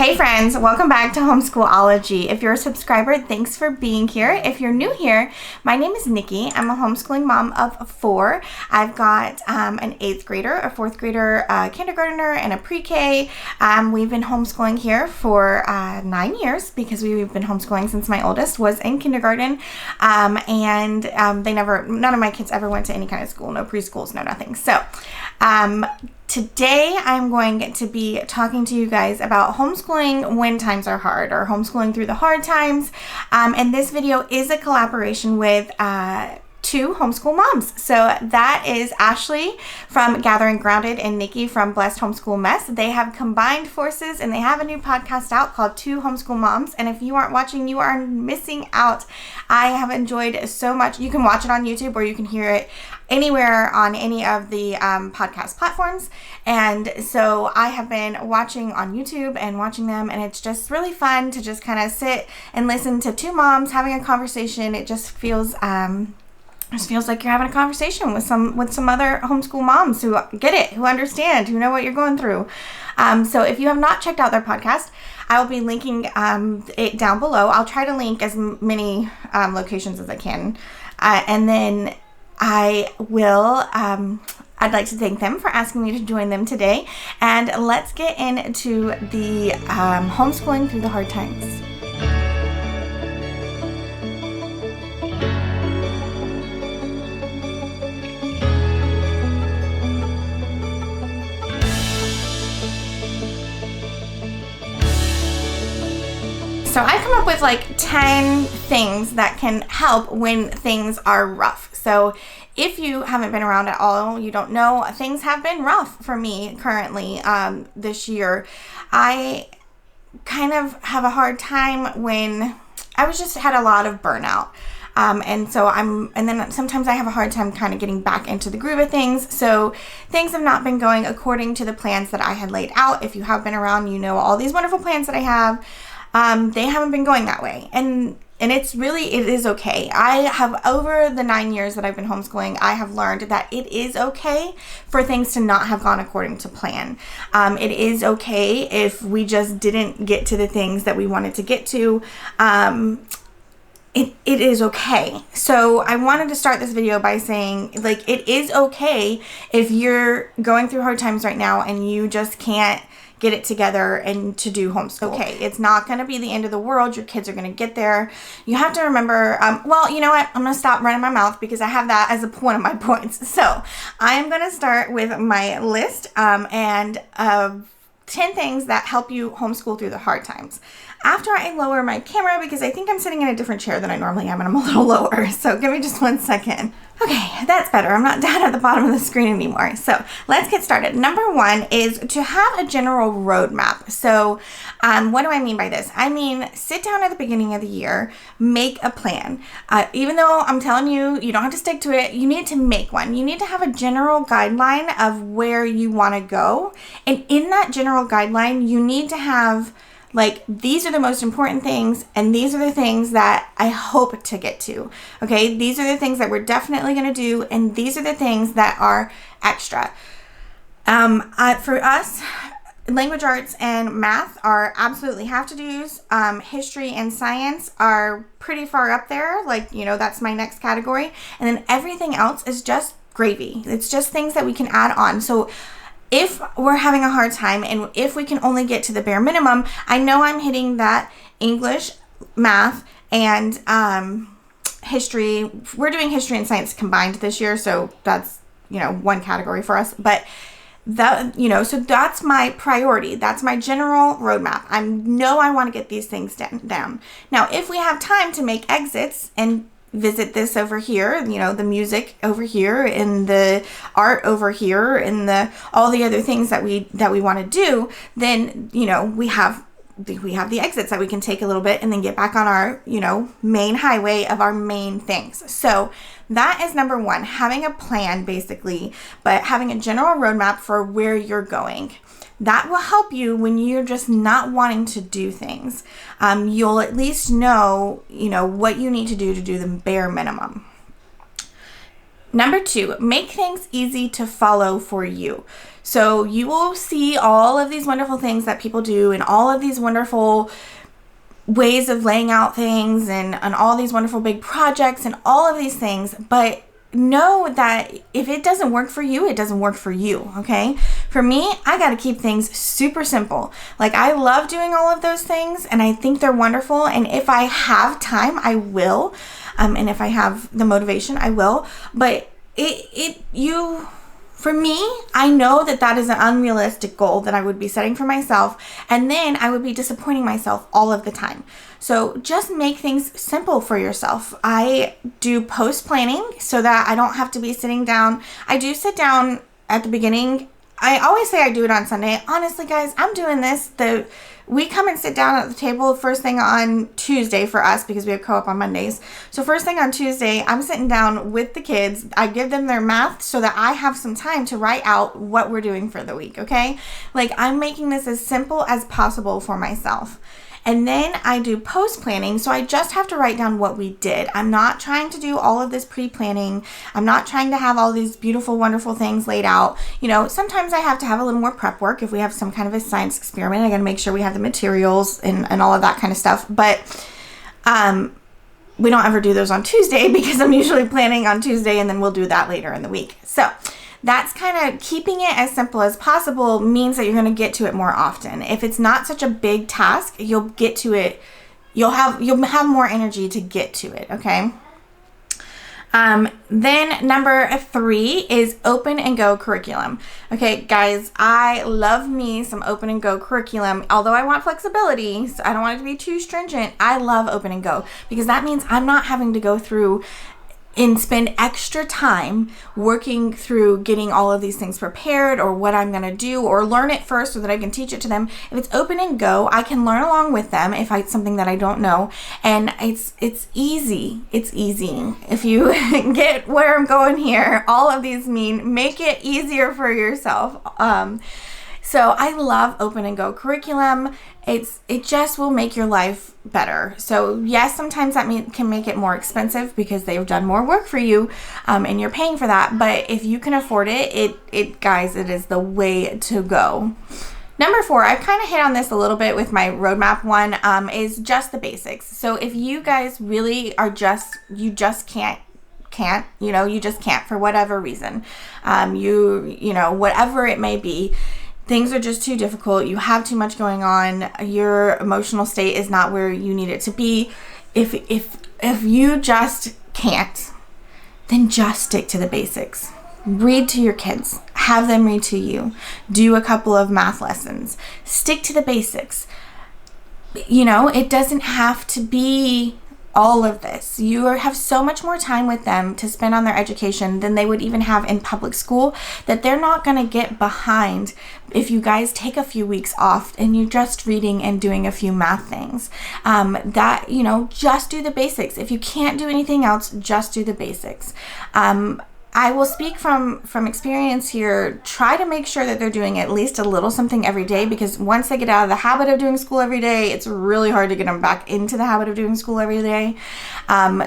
Hey friends, welcome back to Homeschool-ology. If you're a subscriber, thanks for being here. If you're new here, my name is Niki. I'm a homeschooling mom of 4. I've got an 8th grader, a 4th grader, a kindergartner, and a pre-K. We've been homeschooling here for 9 years because we've been homeschooling since my oldest was in kindergarten. None of my kids ever went to any kind of school, no preschools, no nothing. So, today I'm going to be talking to you guys about homeschooling when times are hard, or homeschooling through the hard times. And this video is a collaboration with two homeschool moms. So that is Ashley from Gathering Grounded and Niki from Blessed Homeschool Mess. They have combined forces and they have a new podcast out called Two Homeschool Moms. And if you aren't watching, you are missing out. I have enjoyed so much. You can watch it on YouTube or you can hear it anywhere on any of the podcast platforms. And so I have been watching on YouTube and watching them, and it's just really fun to just kind of sit and listen to two moms having a conversation. It just feels like you're having a conversation with some other homeschool moms who get it, who understand, who know what you're going through. So if you have not checked out their podcast, I will be linking it down below. I'll try to link as many locations as I can. And then I'd like to thank them for asking me to join them today. And let's get into the homeschooling through the hard times. So I come up with like 10 things that can help when things are rough. So if you haven't been around at all, you don't know, things have been rough for me currently this year. I kind of have a hard time when I had a lot of burnout. And then sometimes I have a hard time kind of getting back into the groove of things. So things have not been going according to the plans that I had laid out. If you have been around, you know all these wonderful plans that I have. They haven't been going that way. And it is okay. I have, over the 9 years that I've been homeschooling, I have learned that it is okay for things to not have gone according to plan. It is okay if we just didn't get to the things that we wanted to get to. It is okay. So I wanted to start this video by saying, like, it is okay if you're going through hard times right now and you just can't get it together and to do homeschool. Okay, it's not going to be the end of the world. Your kids are going to get there. You have to remember, well, you know what? I'm going to stop running my mouth because I have that as one of my points. So I am going to start with my list and 10 things that help you homeschool through the hard times. After I lower my camera, because I think I'm sitting in a different chair than I normally am and I'm a little lower. So give me just 1 second. Okay, that's better. I'm not down at the bottom of the screen anymore. So let's get started. Number 1 is to have a general roadmap. So what do I mean by this? I mean, sit down at the beginning of the year, make a plan. Even though I'm telling you, you don't have to stick to it, you need to make one. You need to have a general guideline of where you want to go. And in that general guideline, you need to have, like, these are the most important things, and these are the things that I hope to get to. Okay, these are the things that we're definitely going to do, and these are the things that are extra. For us, language arts and math are absolutely have-to-dos. History and science are pretty far up there. Like, you know, that's my next category. And then everything else is just gravy. It's just things that we can add on. So if we're having a hard time and if we can only get to the bare minimum, I know I'm hitting that English, math, and history. We're doing history and science combined this year, so that's, you know, one category for us. But that, you know, so that's my priority. That's my general roadmap. I know I want to get these things down. Now, if we have time to make exits and visit this over here, you know, the music over here and the art over here and all the other things that we want to do, then, you know, we have the exits that we can take a little bit and then get back on our, you know, main highway of our main things. So that is number 1, having a plan basically, but having a general roadmap for where you're going. That will help you when you're just not wanting to do things. You'll at least know, you know, what you need to do the bare minimum. Number 2, make things easy to follow for you. So you will see all of these wonderful things that people do and all of these wonderful ways of laying out things and all these wonderful big projects and all of these things, but know that if it doesn't work for you, it doesn't work for you, okay? For me, I got to keep things super simple. Like, I love doing all of those things and I think they're wonderful, and if I have time, I will, and if I have the motivation, I will, but for me, I know that that is an unrealistic goal that I would be setting for myself, and then I would be disappointing myself all of the time. So just make things simple for yourself. I do post planning so that I don't have to be sitting down. I do sit down at the beginning. I always say I do it on Sunday. Honestly, guys, I'm doing this. We come and sit down at the table first thing on Tuesday for us because we have co-op on Mondays. So first thing on Tuesday, I'm sitting down with the kids. I give them their math so that I have some time to write out what we're doing for the week, okay? Like, I'm making this as simple as possible for myself. And then I do post planning, so I just have to write down what we did. I'm not trying to do all of this pre-planning. I'm not trying to have all these beautiful, wonderful things laid out. You know, sometimes I have to have a little more prep work. If we have some kind of a science experiment, I gotta make sure we have the materials and all of that kind of stuff. But we don't ever do those on Tuesday because I'm usually planning on Tuesday and then we'll do that later in the week. So that's kind of keeping it as simple as possible means that you're going to get to it more often. If it's not such a big task, you'll get to it. You'll have more energy to get to it. Okay. Then number 3 is open and go curriculum. Okay, guys, I love me some open and go curriculum. Although I want flexibility, so I don't want it to be too stringent. I love open and go because that means I'm not having to go through and spend extra time working through getting all of these things prepared or what I'm going to do or learn it first so that I can teach it to them. If it's open and go, I can learn along with them if it's something that I don't know. And it's easy. It's easy. If you get where I'm going here, all of these mean make it easier for yourself. So I love open and go curriculum. It just will make your life better. So yes, sometimes that can make it more expensive because they've done more work for you, and you're paying for that. But if you can afford it, guys, it is the way to go. Number 4, I've kind of hit on this a little bit with my roadmap one, is just the basics. So if you guys really are you just can't for whatever reason, whatever it may be, things are just too difficult. You have too much going on. Your emotional state is not where you need it to be. If you just can't, then just stick to the basics. Read to your kids. Have them read to you. Do a couple of math lessons. Stick to the basics. It doesn't have to be all of this. You have so much more time with them to spend on their education than they would even have in public school, that they're not going to get behind if you guys take a few weeks off and you're just reading and doing a few math things. Just do the basics. If you can't do anything else, just do the basics. I will speak from experience here. Try to make sure that they're doing at least a little something every day, because once they get out of the habit of doing school every day, it's really hard to get them back into the habit of doing school every day.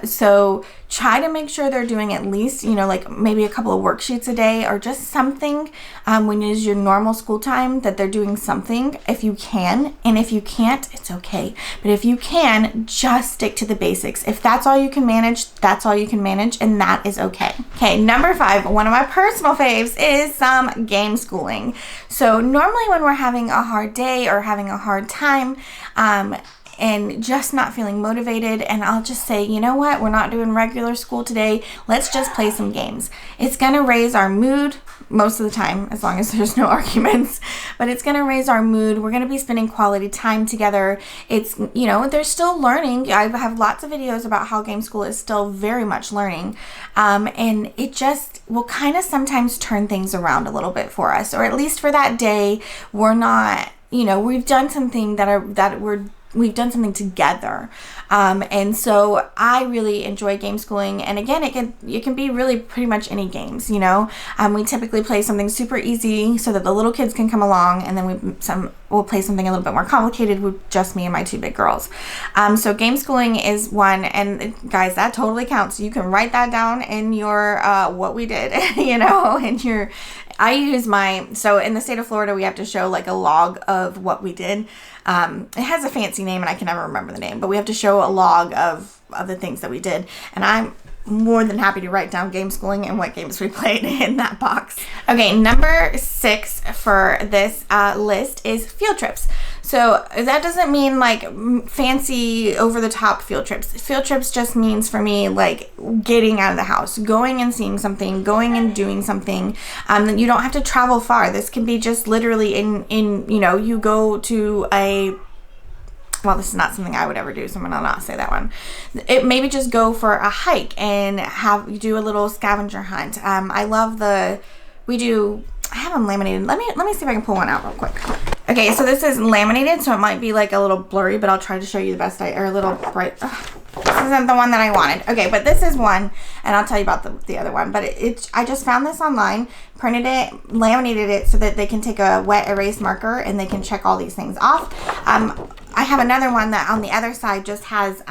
So try to make sure they're doing at least, like maybe a couple of worksheets a day or just something when it is your normal school time, that they're doing something if you can. And if you can't, it's okay. But if you can, just stick to the basics. If that's all you can manage, that's all you can manage, and that is okay. Okay, number 5, one of my personal faves is some game schooling. So normally when we're having a hard day or having a hard time, and just not feeling motivated, and I'll just say, you know what, we're not doing regular school today, let's just play some games. It's gonna raise our mood most of the time, as long as there's no arguments, but it's gonna raise our mood. We're gonna be spending quality time together. It's, they're still learning. I have lots of videos about how game school is still very much learning, and it just will kind of sometimes turn things around a little bit for us, or at least for that day, we're not, we've done something that we're we've done something together. And so I really enjoy game schooling. And again, it can be really pretty much any games, you know. We typically play something super easy so that the little kids can come along, and then we'll play something a little bit more complicated with just me and my 2 big girls. So game schooling is one, and guys, that totally counts. You can write that down in your what we did, you know, in I use so in the state of Florida, we have to show like a log of what we did. It has a fancy name and I can never remember the name, but we have to show a log of the things that we did. And I'm more than happy to write down game schooling and what games we played in that box. Okay, number 6 for this list is field trips. So that doesn't mean like fancy over the top field trips. Field trips just means for me like getting out of the house, going and seeing something, going and doing something. You don't have to travel far. This can be just literally in you know, you go to well, this is not something I would ever do, so I'm gonna not say that one. It maybe just go for a hike and do a little scavenger hunt. I love I have them laminated. Let me see if I can pull one out real quick. Okay, so this is laminated, so it might be like a little blurry, but I'll try to show you the best or a little bright. This isn't the one that I wanted. Okay, but this is one, and I'll tell you about the other one. But I just found this online, printed it, laminated it so that they can take a wet erase marker and they can check all these things off. I have another one that on the other side just has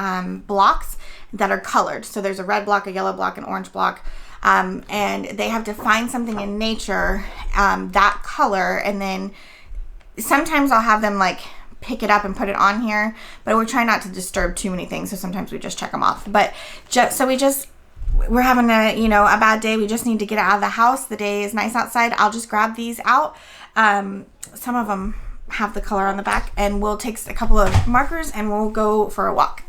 blocks that are colored. So there's a red block, a yellow block, an orange block. And they have to find something in nature that color, and then sometimes I'll have them like pick it up and put it on here, but we're trying not to disturb too many things, so sometimes we just check them off. But we're having a bad day, we just need to get out of the house, the day is nice outside, I'll just grab these out. Some of them have the color on the back, and we'll take a couple of markers and we'll go for a walk,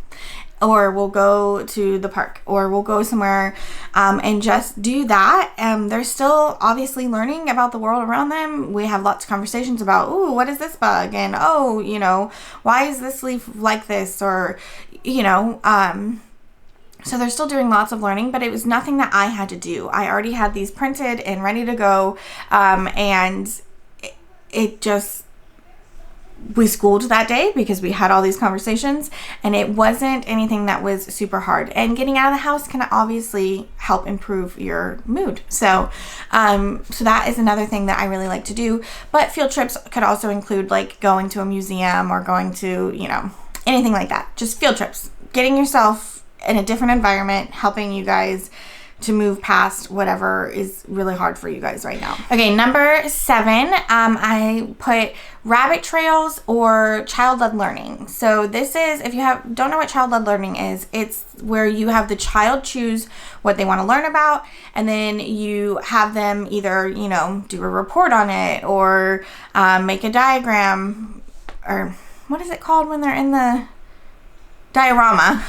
or we'll go to the park, or we'll go somewhere and just do that. They're still obviously learning about the world around them. We have lots of conversations about, ooh, what is this bug? And, oh, you know, why is this leaf like this? Or, you know, so they're still doing lots of learning, but it was nothing that I had to do. I already had these printed and ready to go. And it just, we schooled that day because we had all these conversations, and it wasn't anything that was super hard. And getting out of the house can obviously help improve your mood. So that is another thing that I really like to do. But field trips could also include like going to a museum or going to, you know, anything like that. Just field trips, getting yourself in a different environment, helping you guys to move past whatever is really hard for you guys right now. Okay, number 7, I put rabbit trails or child-led learning. So this is, if you don't know what child-led learning is, it's where you have the child choose what they want to learn about, and then you have them either, you know, do a report on it, or make a diagram, or what is it called when they're in the diorama?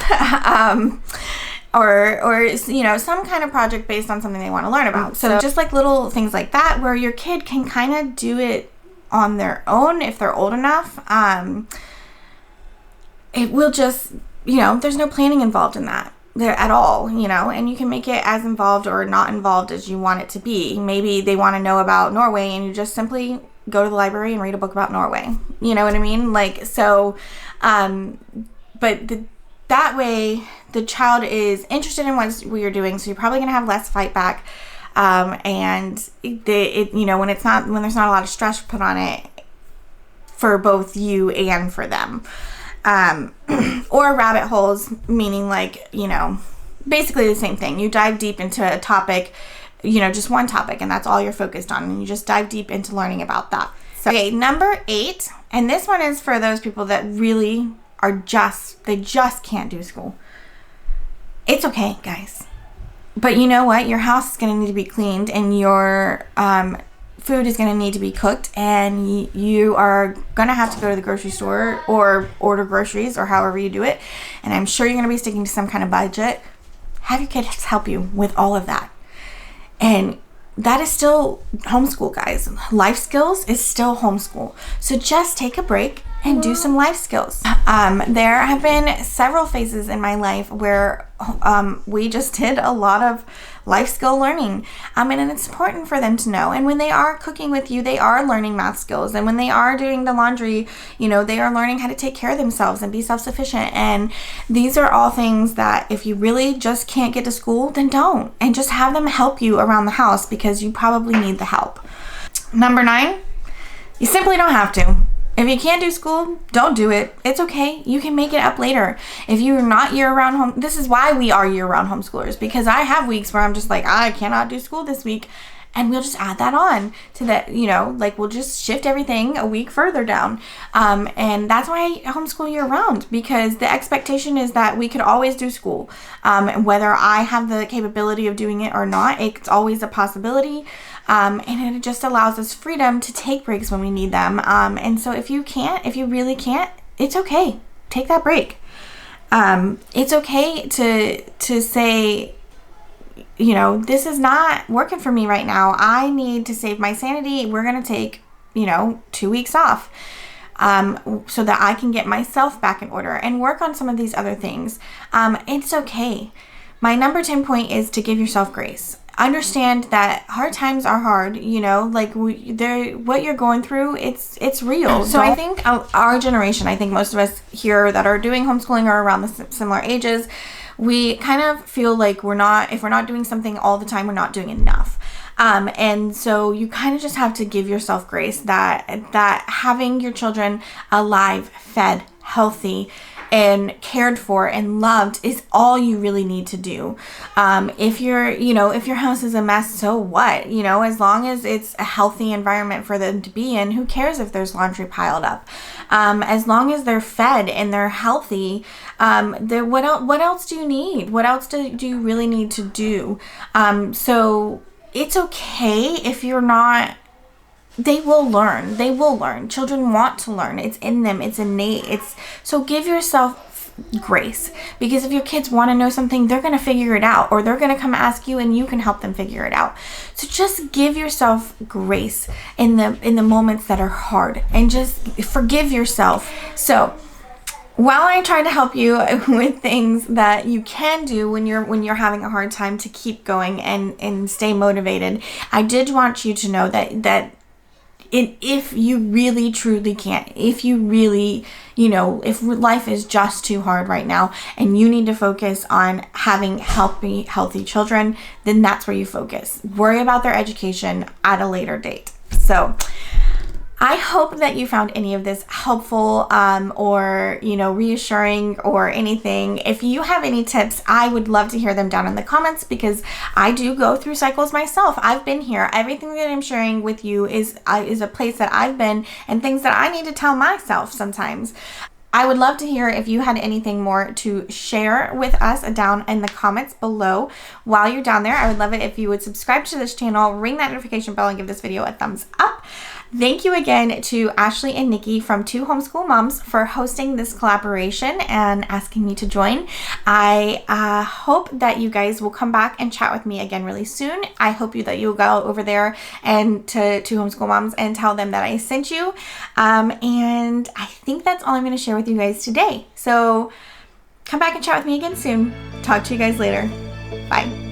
Or you know, some kind of project based on something they want to learn about. So just like little things like that where your kid can kind of do it on their own if they're old enough. It will just, you know, there's no planning involved in that there at all, you know, and you can make it as involved or not involved as you want it to be. Maybe they want to know about Norway and you just simply go to the library and read a book about Norway. You know what I mean? Like, so, that way the child is interested in what you're doing, so you're probably going to have less fight back. And you know, when there's not a lot of stress put on it for both you and for them. Or rabbit holes, meaning like, you know, basically the same thing. You dive deep into a topic, you know, just one topic, and that's all you're focused on, and you just dive deep into learning about that. So, okay, number 8, and this one is for those people that really they just can't do school. It's okay, guys. But you know what? Your house is going to need to be cleaned, and your food is going to need to be cooked, and you are going to have to go to the grocery store or order groceries or however you do it. And I'm sure you're going to be sticking to some kind of budget. Have your kids help you with all of that. And that is still homeschool, guys. Life skills is still homeschool. So just take a break, and do some life skills. There have been several phases in my life where we just did a lot of life skill learning. And it's important for them to know. And when they are cooking with you, they are learning math skills. And when they are doing the laundry, they are learning how to take care of themselves and be self-sufficient. And these are all things that if you really just can't get to school, then don't. And just have them help you around the house because you probably need the help. Number 9, you simply don't have to. If you can't do school, don't do it. It's okay. You can make it up later. If you're not year-round home, this is why we are year-round homeschoolers, because I have weeks where I'm just like, I cannot do school this week. And we'll just add that on to that, we'll just shift everything a week further down. And that's why I homeschool year round, because the expectation is that we could always do school. Whether I have the capability of doing it or not, it's always a possibility. And it just allows us freedom to take breaks when we need them. And so if you really can't, it's okay. Take that break. It's okay to say, this is not working for me right now. I need to save my sanity. We're going to take, 2 weeks off so that I can get myself back in order and work on some of these other things. It's okay. My number 10 point is to give yourself grace. Understand that hard times are hard, what you're going through, it's real. So I think our generation, I think most of us here that are doing homeschooling are around the similar ages. We kind of feel like if we're not doing something all the time, we're not doing enough. And so you kind of just have to give yourself grace that having your children alive, fed, healthy, and cared for and loved is all you really need to do. If your house is a mess, so what? As long as it's a healthy environment for them to be in, who cares if there's laundry piled up? As long as they're fed and they're healthy, what else do you need? What else do you really need to do? So it's okay if you're not. They will learn. Children want to learn. It's in them. It's innate. So give yourself grace, because if your kids want to know something, they're going to figure it out, or they're going to come ask you and you can help them figure it out. So just give yourself grace in the moments that are hard, and just forgive yourself. So while I try to help you with things that you can do when you're having a hard time to keep going and stay motivated, I did want you to know that if you really truly can't, if you really, if life is just too hard right now and you need to focus on having healthy children, then that's where you focus. Worry about their education at a later date. So I hope that you found any of this helpful or, reassuring or anything. If you have any tips, I would love to hear them down in the comments, because I do go through cycles myself. I've been here. Everything that I'm sharing with you is a place that I've been, and things that I need to tell myself sometimes. I would love to hear if you had anything more to share with us down in the comments below. While you're down there, I would love it if you would subscribe to this channel, ring that notification bell, and give this video a thumbs up. Thank you again to Ashley and Nikki from Two Homeschool Moms for hosting this collaboration and asking me to join. I hope that you guys will come back and chat with me again really soon. I hope that you'll go over there and to Two Homeschool Moms and tell them that I sent you. And I think that's all I'm going to share with you guys today. So come back and chat with me again soon. Talk to you guys later. Bye.